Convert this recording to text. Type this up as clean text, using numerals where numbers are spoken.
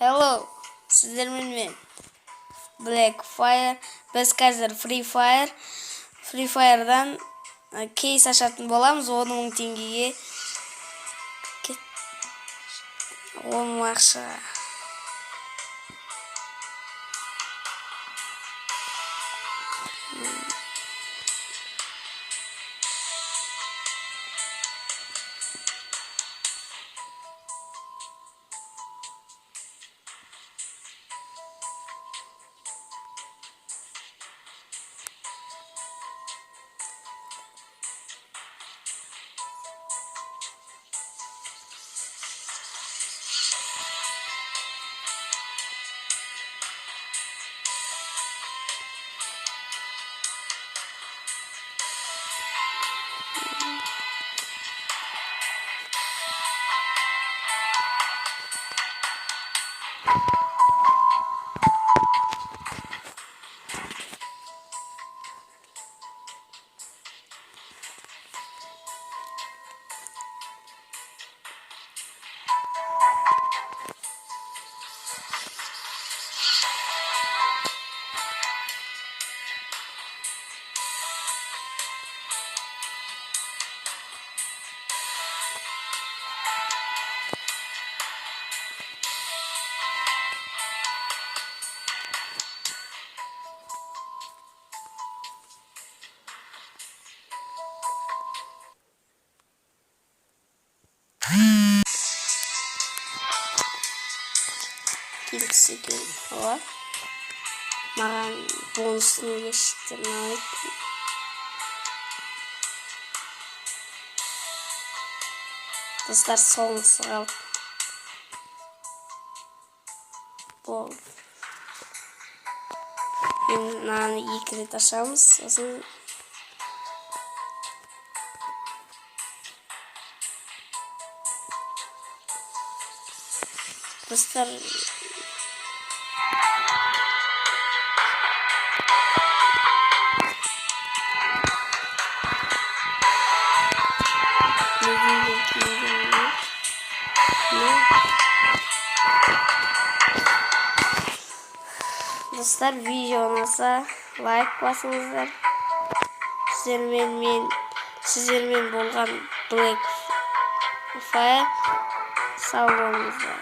Hello, sizlerмен мен Blackfire. Biz қазір Free Fire'дан кейс ашатын боламыз. 10.000 теңгеге 10 ақша. Kimse var. Mаған бонусны ештерін достар, соңғысы қалып болды. Мынаны 2 рет ашамыз. Сосын достар, достар, видео ұнаса лайк басыңыздар. Сіздермен болған Blackfire. Сау болыңыздар.